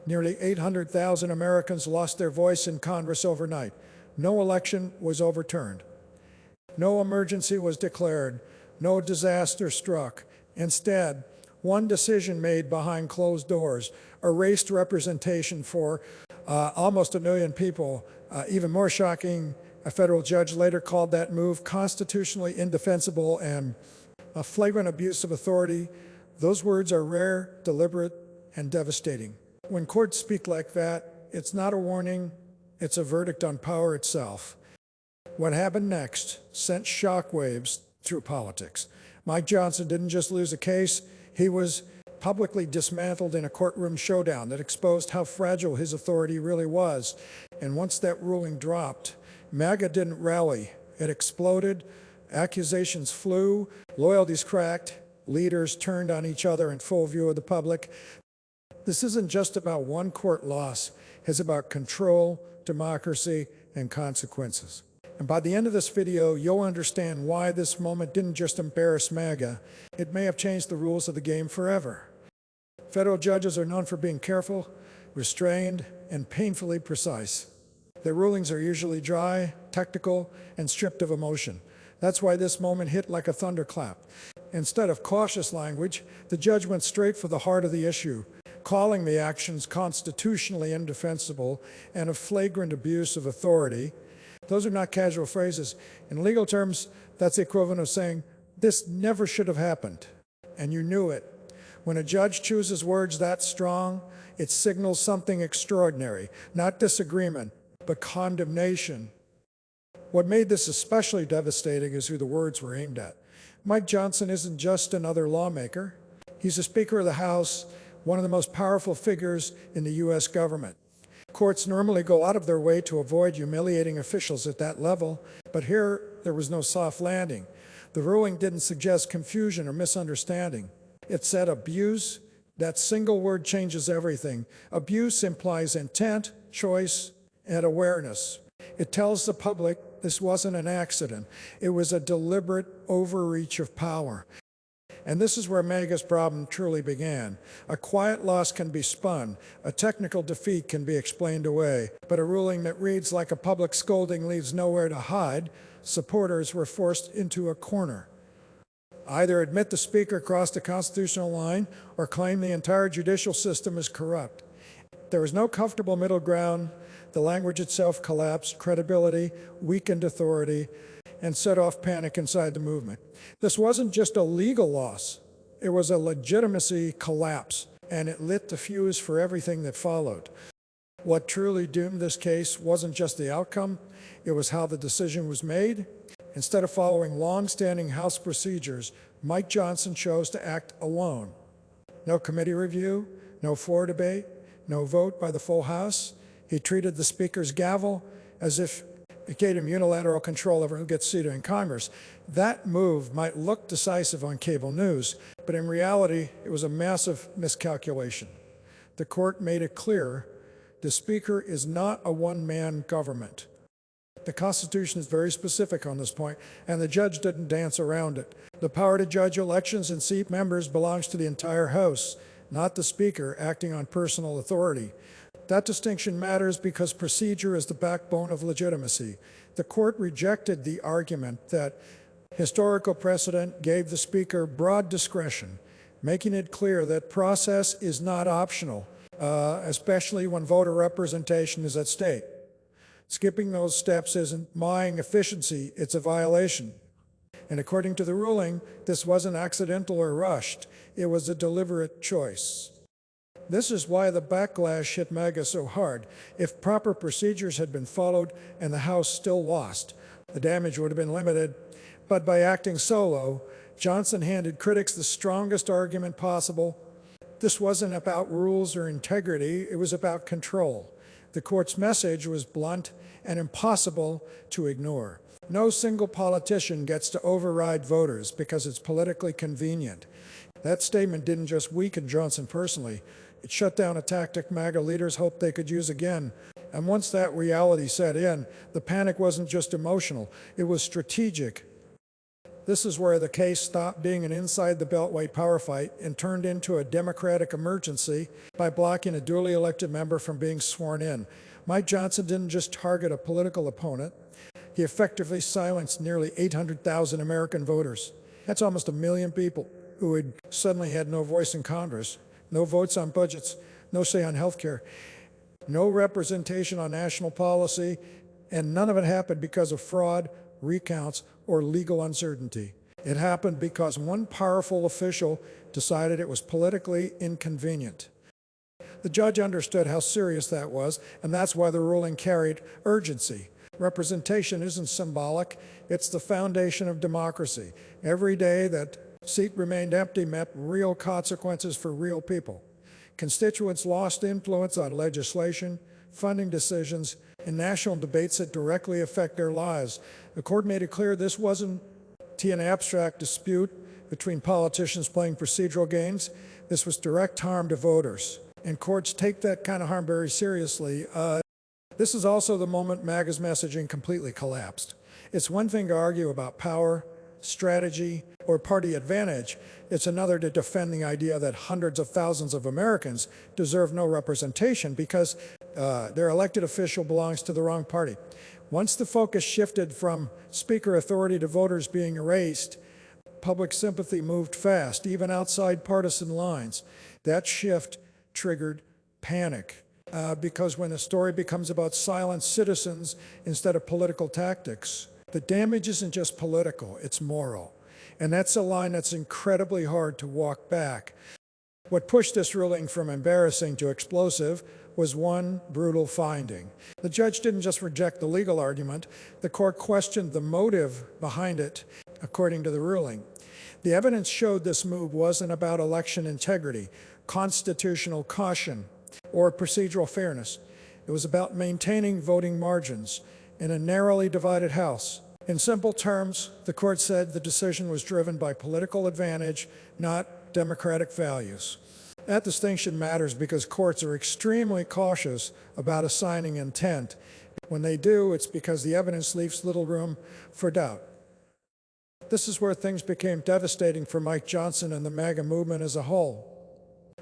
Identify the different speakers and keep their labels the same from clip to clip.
Speaker 1: Nearly 800,000 Americans lost their voice in Congress overnight. No election was overturned. No emergency was declared. No disaster struck. Instead, one decision made behind closed doors erased representation for almost 1 million people. Even more shocking, a federal judge later called that move constitutionally indefensible and a flagrant abuse of authority. Those words are rare, deliberate, and devastating. When courts speak like that, it's not a warning, it's a verdict on power itself. What happened next sent shockwaves through politics. Mike Johnson didn't just lose a case, he was publicly dismantled in a courtroom showdown that exposed how fragile his authority really was. And once that ruling dropped, MAGA didn't rally. It exploded, accusations flew, loyalties cracked, leaders turned on each other in full view of the public. This isn't just about one court loss, it's about control, democracy, and consequences. And by the end of this video, you'll understand why this moment didn't just embarrass MAGA, it may have changed the rules of the game forever. Federal judges are known for being careful, restrained, and painfully precise. Their rulings are usually dry, technical, and stripped of emotion. That's why this moment hit like a thunderclap. Instead of cautious language, the judge went straight for the heart of the issue, calling the actions constitutionally indefensible and a flagrant abuse of authority. Those are not casual phrases. In legal terms, that's the equivalent of saying, "This never should have happened," and you knew it. When a judge chooses words that strong, it signals something extraordinary, not disagreement, but condemnation. What made this especially devastating is who the words were aimed at. Mike Johnson isn't just another lawmaker. He's the Speaker of the House, one of the most powerful figures in the U.S. government. Courts normally go out of their way to avoid humiliating officials at that level, but here there was no soft landing. The ruling didn't suggest confusion or misunderstanding. It said abuse. That single word changes everything. Abuse implies intent, choice, and awareness. It tells the public this wasn't an accident. It was a deliberate overreach of power. And this is where MAGA's problem truly began. A quiet loss can be spun, a technical defeat can be explained away, but a ruling that reads like a public scolding leaves nowhere to hide. Supporters were forced into a corner. Either admit the Speaker crossed a constitutional line or claim the entire judicial system is corrupt. There was no comfortable middle ground. The language itself collapsed, credibility, weakened authority, and set off panic inside the movement. This wasn't just a legal loss, it was a legitimacy collapse, and it lit the fuse for everything that followed. What truly doomed this case wasn't just the outcome, it was how the decision was made. Instead of following long-standing House procedures, Mike Johnson chose to act alone. No committee review, no floor debate, no vote by the full House. He treated the Speaker's gavel as if it gave him unilateral control over who gets seated in Congress. That move might look decisive on cable news, but in reality, it was a massive miscalculation. The court made it clear the Speaker is not a one-man government. The Constitution is very specific on this point, and the judge didn't dance around it. The power to judge elections and seat members belongs to the entire House, not the Speaker acting on personal authority. That distinction matters because procedure is the backbone of legitimacy. The court rejected the argument that historical precedent gave the Speaker broad discretion, making it clear that process is not optional, especially when voter representation is at stake. Skipping those steps isn't mying efficiency, it's a violation. And according to the ruling, this wasn't accidental or rushed. It was a deliberate choice. This is why the backlash hit MAGA so hard. If proper procedures had been followed and the House still lost, the damage would have been limited. But by acting solo, Johnson handed critics the strongest argument possible. This wasn't about rules or integrity, it was about control. The court's message was blunt and impossible to ignore. No single politician gets to override voters because it's politically convenient. That statement didn't just weaken Johnson personally, it shut down a tactic MAGA leaders hoped they could use again. And once that reality set in, the panic wasn't just emotional, it was strategic. This is where the case stopped being an inside the Beltway power fight and turned into a democratic emergency by blocking a duly elected member from being sworn in. Mike Johnson didn't just target a political opponent, he effectively silenced nearly 800,000 American voters. That's almost 1 million people who had suddenly had no voice in Congress, no votes on budgets, no say on health care, no representation on national policy, and none of it happened because of fraud, recounts, or legal uncertainty. It happened because one powerful official decided it was politically inconvenient. The judge understood how serious that was, and that's why the ruling carried urgency. Representation isn't symbolic, it's the foundation of democracy. Every day that seat remained empty meant real consequences for real people. Constituents lost influence on legislation, funding decisions, and national debates that directly affect their lives. The court made it clear this wasn't an abstract dispute between politicians playing procedural games. This was direct harm to voters. And courts take that kind of harm very seriously. This is also the moment MAGA's messaging completely collapsed. It's one thing to argue about power, strategy, or party advantage. It's another to defend the idea that hundreds of thousands of Americans deserve no representation because their elected official belongs to the wrong party. Once the focus shifted from speaker authority to voters being erased, public sympathy moved fast, even outside partisan lines. That shift triggered panic. Because when a story becomes about silenced citizens instead of political tactics, the damage isn't just political, it's moral. And that's a line that's incredibly hard to walk back. What pushed this ruling from embarrassing to explosive was one brutal finding. The judge didn't just reject the legal argument, the court questioned the motive behind it, according to the ruling. The evidence showed this move wasn't about election integrity, constitutional caution, or procedural fairness. It was about maintaining voting margins in a narrowly divided House. In simple terms, the court said the decision was driven by political advantage, not democratic values. That distinction matters because courts are extremely cautious about assigning intent. When they do, it's because the evidence leaves little room for doubt. This is where things became devastating for Mike Johnson and the MAGA movement as a whole.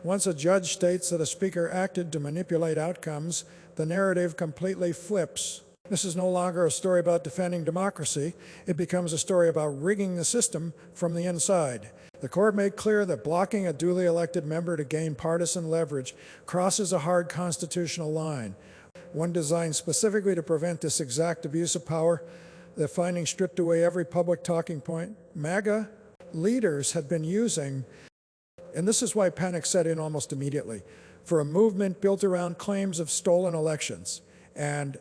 Speaker 1: Once a judge states that a speaker acted to manipulate outcomes, the narrative completely flips. This is no longer a story about defending democracy. It becomes a story about rigging the system from the inside. The court made clear that blocking a duly elected member to gain partisan leverage crosses a hard constitutional line, one designed specifically to prevent this exact abuse of power. The finding stripped away every public talking point MAGA leaders had been using, and this is why panic set in almost immediately, for a movement built around claims of stolen elections and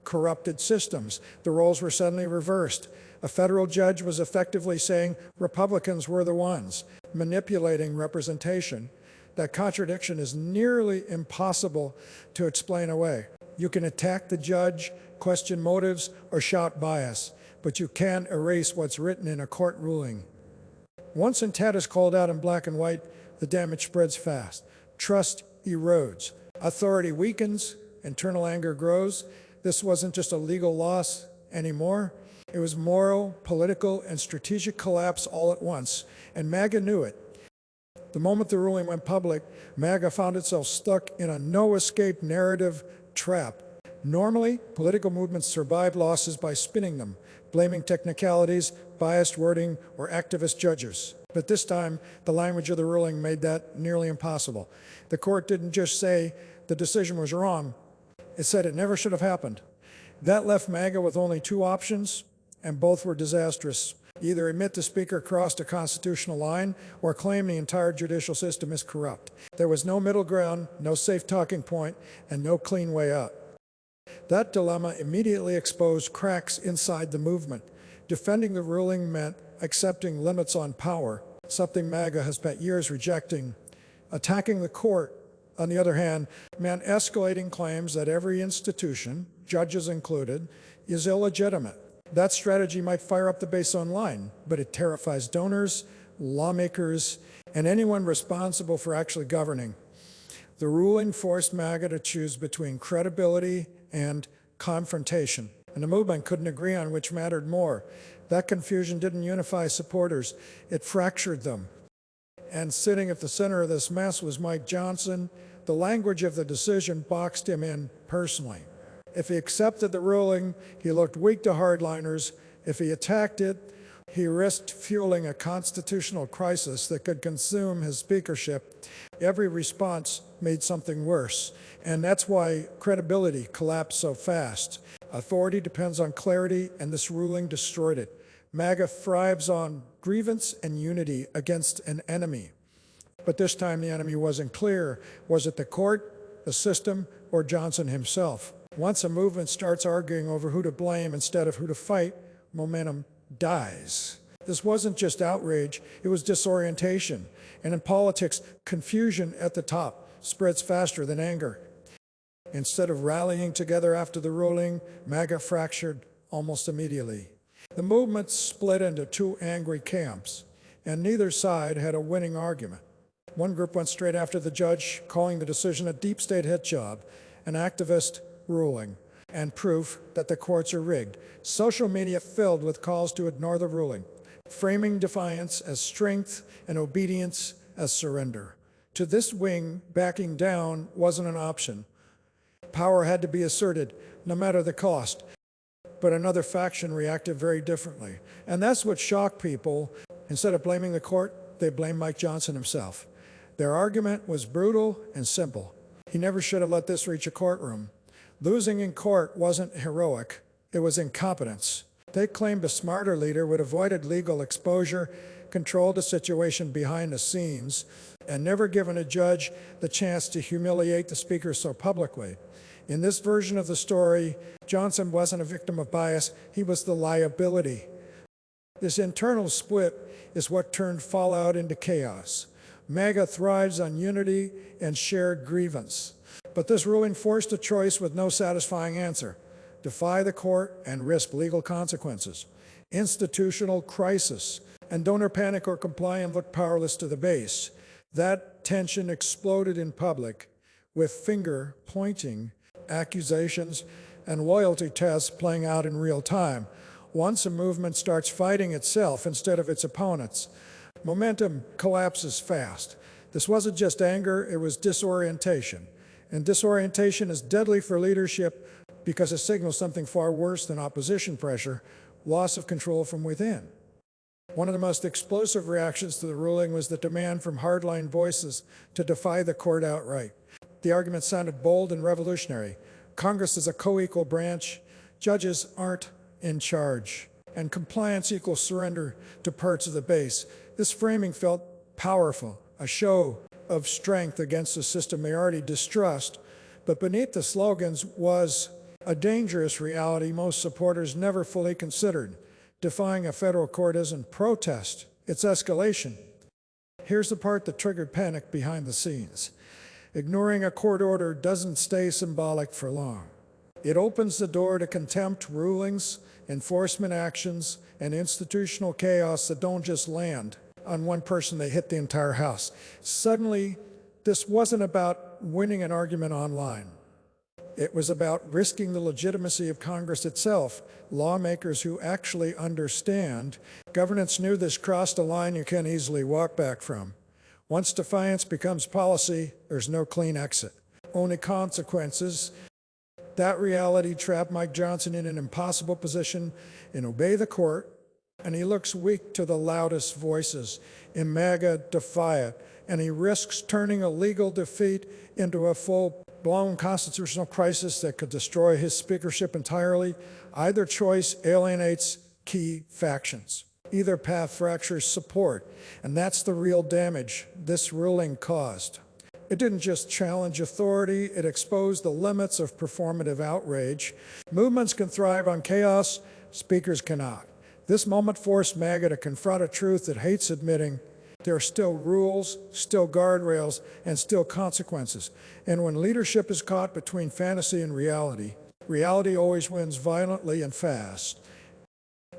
Speaker 1: corrupted systems. The roles were suddenly reversed. A federal judge was effectively saying Republicans were the ones manipulating representation. That contradiction is nearly impossible to explain away. You can attack the judge, question motives, or shout bias, but you can't erase what's written in a court ruling. Once intent is called out in black and white, the damage spreads fast. Trust erodes. Authority weakens. Internal anger grows. This wasn't just a legal loss anymore. It was moral, political, and strategic collapse all at once, and MAGA knew it. The moment the ruling went public, MAGA found itself stuck in a no-escape narrative trap. Normally, political movements survive losses by spinning them, blaming technicalities, biased wording, or activist judges. But this time, the language of the ruling made that nearly impossible. The court didn't just say the decision was wrong, it said it never should have happened. That left MAGA with only two options, and both were disastrous. Either admit the speaker crossed a constitutional line or claim the entire judicial system is corrupt. There was no middle ground, no safe talking point, and no clean way out. That dilemma immediately exposed cracks inside the movement. Defending the ruling meant accepting limits on power, something MAGA has spent years rejecting. Attacking the court, on the other hand, meant escalating claims that every institution, judges included, is illegitimate. That strategy might fire up the base online, but it terrifies donors, lawmakers, and anyone responsible for actually governing. The ruling forced MAGA to choose between credibility and confrontation, and the movement couldn't agree on which mattered more. That confusion didn't unify supporters, it fractured them. And sitting at the center of this mess was Mike Johnson. The language of the decision boxed him in personally. If he accepted the ruling, he looked weak to hardliners. If he attacked it, he risked fueling a constitutional crisis that could consume his speakership. Every response made something worse, and that's why credibility collapsed so fast. Authority depends on clarity, and this ruling destroyed it. MAGA thrives on grievance and unity against an enemy. But this time the enemy wasn't clear. Was it the court, the system, or Johnson himself? Once a movement starts arguing over who to blame instead of who to fight, momentum dies. This wasn't just outrage, it was disorientation. And in politics, confusion at the top spreads faster than anger. Instead of rallying together after the ruling, MAGA fractured almost immediately. The movement split into two angry camps, and neither side had a winning argument. One group went straight after the judge, calling the decision a deep state hit job, an activist ruling, and proof that the courts are rigged. Social media filled with calls to ignore the ruling, framing defiance as strength and obedience as surrender. To this wing, backing down wasn't an option. Power had to be asserted, no matter the cost. But another faction reacted very differently. And that's what shocked people. Instead of blaming the court, they blamed Mike Johnson himself. Their argument was brutal and simple. He never should have let this reach a courtroom. Losing in court wasn't heroic, it was incompetence. They claimed a smarter leader would have avoided legal exposure, controlled the situation behind the scenes, and never given a judge the chance to humiliate the speaker so publicly. In this version of the story, Johnson wasn't a victim of bias, he was the liability. This internal split is what turned fallout into chaos. MAGA thrives on unity and shared grievance. But this ruling forced a choice with no satisfying answer: defy the court and risk legal consequences. Institutional crisis, and donor panic or compliant looked powerless to the base. That tension exploded in public, with finger pointing, accusations, and loyalty tests playing out in real time. Once a movement starts fighting itself instead of its opponents, momentum collapses fast. This wasn't just anger, it was disorientation. And disorientation is deadly for leadership because it signals something far worse than opposition pressure: loss of control from within. One of the most explosive reactions to the ruling was the demand from hardline voices to defy the court outright. The argument sounded bold and revolutionary. Congress is a co-equal branch, judges aren't in charge, and compliance equals surrender to parts of the base. This framing felt powerful, a show of strength against a system they already distrust, but beneath the slogans was a dangerous reality most supporters never fully considered. Defying a federal court isn't protest, it's escalation. Here's the part that triggered panic behind the scenes. Ignoring a court order doesn't stay symbolic for long. It opens the door to contempt rulings, enforcement actions, and institutional chaos that don't just land on one person, they hit the entire house. Suddenly, this wasn't about winning an argument online. It was about risking the legitimacy of Congress itself. Lawmakers who actually understand governance knew this crossed a line you can't easily walk back from. Once defiance becomes policy, there's no clean exit, only consequences. That reality trapped Mike Johnson in an impossible position: and obey the court, and he looks weak to the loudest voices. In MAGA, defy it, and he risks turning a legal defeat into a full-blown constitutional crisis that could destroy his speakership entirely. Either choice alienates key factions. Either path fractures support, and that's the real damage this ruling caused. It didn't just challenge authority, it exposed the limits of performative outrage. Movements can thrive on chaos, speakers cannot. This moment forced MAGA to confront a truth it hates admitting: there are still rules, still guardrails, and still consequences. And when leadership is caught between fantasy and reality, reality always wins violently and fast.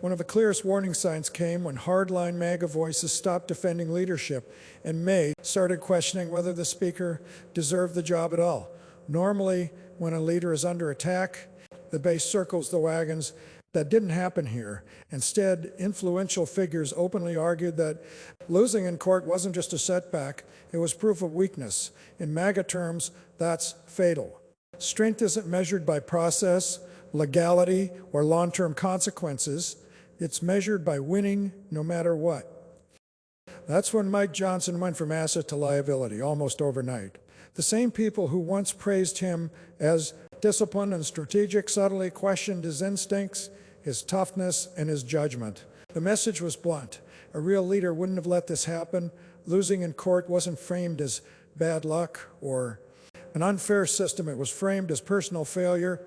Speaker 1: One of the clearest warning signs came when hardline MAGA voices stopped defending leadership and started questioning whether the speaker deserved the job at all. Normally, when a leader is under attack, the base circles the wagons, That didn't happen here. Instead, influential figures openly argued that losing in court wasn't just a setback, it was proof of weakness. In MAGA terms, that's fatal. Strength isn't measured by process, legality, or long-term consequences. It's measured by winning no matter what. That's when Mike Johnson went from asset to liability, almost overnight. The same people who once praised him as disciplined and strategic suddenly questioned his instincts, his toughness, and his judgment. The message was blunt. A real leader wouldn't have let this happen. Losing in court wasn't framed as bad luck or an unfair system. It was framed as personal failure.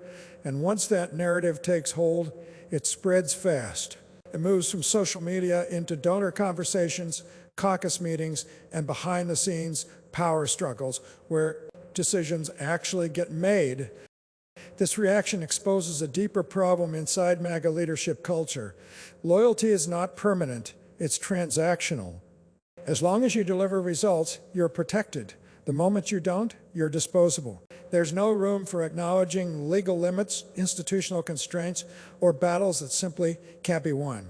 Speaker 1: And once that narrative takes hold, it spreads fast. It moves from social media into donor conversations, caucus meetings, and behind-the-scenes power struggles where decisions actually get made. This reaction exposes a deeper problem inside MAGA leadership culture. Loyalty is not permanent, it's transactional. As long as you deliver results, you're protected. The moment you don't, you're disposable. There's no room for acknowledging legal limits, institutional constraints, or battles that simply can't be won.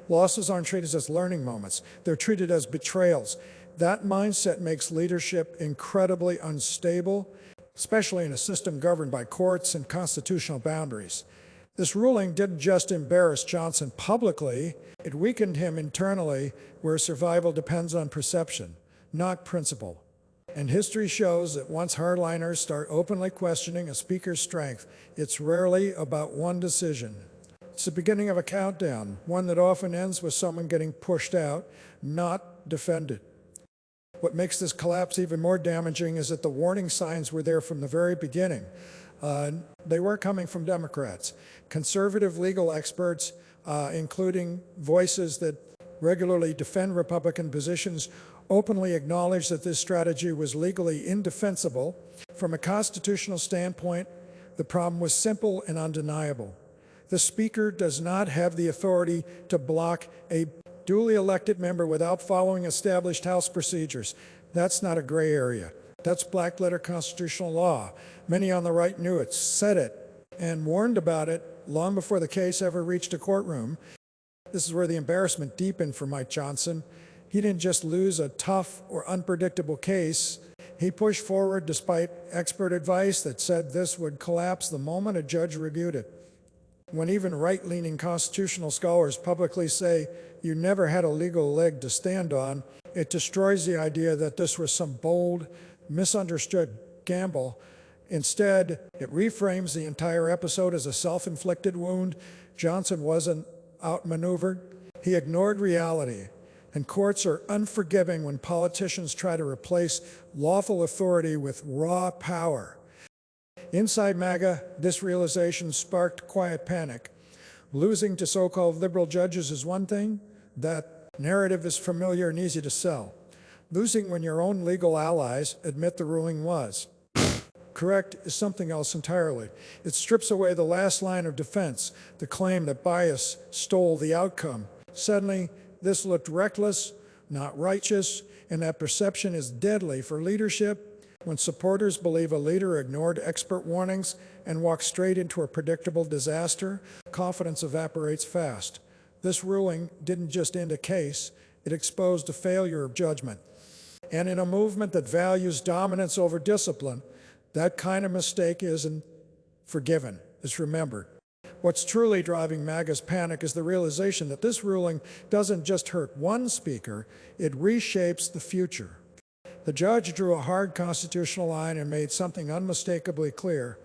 Speaker 1: Losses aren't treated as learning moments. They're treated as betrayals. That mindset makes leadership incredibly unstable, especially in a system governed by courts and constitutional boundaries. This ruling didn't just embarrass Johnson publicly, it weakened him internally, where survival depends on perception, not principle. And history shows that once hardliners start openly questioning a speaker's strength, it's rarely about one decision. It's the beginning of a countdown, one that often ends with someone getting pushed out, not defended. What makes this collapse even more damaging is that the warning signs were there from the very beginning. They were coming from Democrats. Conservative legal experts, including voices that regularly defend Republican positions, openly acknowledged that this strategy was legally indefensible. From a constitutional standpoint, the problem was simple and undeniable. The Speaker does not have the authority to block a duly elected member without following established House procedures. That's not a gray area. That's black-letter constitutional law. Many on the right knew it, said it, and warned about it long before the case ever reached a courtroom. This is where the embarrassment deepened for Mike Johnson. He didn't just lose a tough or unpredictable case. He pushed forward despite expert advice that said this would collapse the moment a judge reviewed it. When even right-leaning constitutional scholars publicly say you never had a legal leg to stand on, it destroys the idea that this was some bold, misunderstood gamble. Instead, it reframes the entire episode as a self-inflicted wound. Johnson wasn't outmaneuvered. He ignored reality. And courts are unforgiving when politicians try to replace lawful authority with raw power. Inside MAGA, this realization sparked quiet panic. Losing to so-called liberal judges is one thing. That narrative is familiar and easy to sell. Losing when your own legal allies admit the ruling was correct is something else entirely. It strips away the last line of defense, the claim that bias stole the outcome. Suddenly, this looked reckless, not righteous, and that perception is deadly for leadership. When supporters believe a leader ignored expert warnings and walked straight into a predictable disaster, confidence evaporates fast. This ruling didn't just end a case, it exposed a failure of judgment. And in a movement that values dominance over discipline, that kind of mistake isn't forgiven, it's remembered. What's truly driving MAGA's panic is the realization that this ruling doesn't just hurt one speaker, it reshapes the future. The judge drew a hard constitutional line and made something unmistakably clear.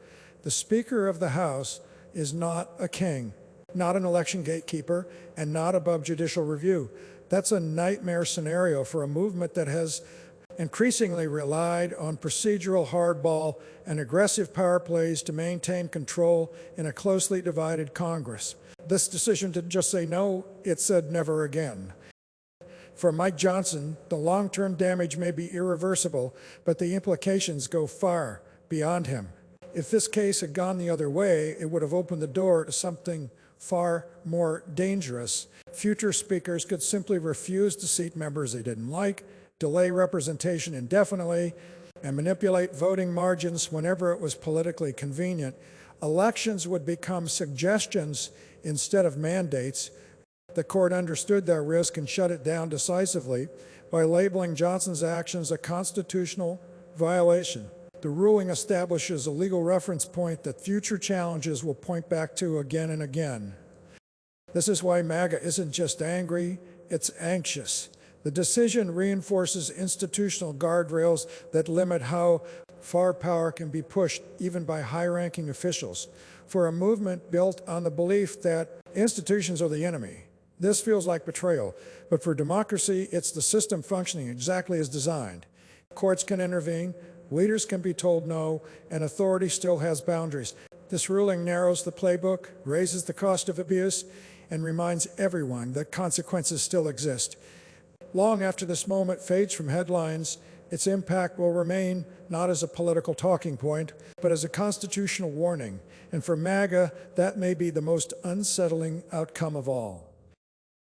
Speaker 1: The Speaker of the House is not a king, not an election gatekeeper, and not above judicial review. That's a nightmare scenario for a movement that has increasingly relied on procedural hardball and aggressive power plays to maintain control in a closely divided Congress. This decision didn't just say no, it said never again. For Mike Johnson, the long-term damage may be irreversible, but the implications go far beyond him. If this case had gone the other way, it would have opened the door to something far more dangerous. Future speakers could simply refuse to seat members they didn't like, delay representation indefinitely, and manipulate voting margins whenever it was politically convenient. Elections would become suggestions instead of mandates. The court understood that risk and shut it down decisively by labeling Johnson's actions a constitutional violation. The ruling establishes a legal reference point that future challenges will point back to again and again. This is why MAGA isn't just angry, it's anxious. The decision reinforces institutional guardrails that limit how far power can be pushed, even by high-ranking officials. For a movement built on the belief that institutions are the enemy, this feels like betrayal. But for democracy, it's the system functioning exactly as designed. Courts can intervene, leaders can be told no, and authority still has boundaries. This ruling narrows the playbook, raises the cost of abuse, and reminds everyone that consequences still exist. Long after this moment fades from headlines, its impact will remain not as a political talking point, but as a constitutional warning. And for MAGA, that may be the most unsettling outcome of all.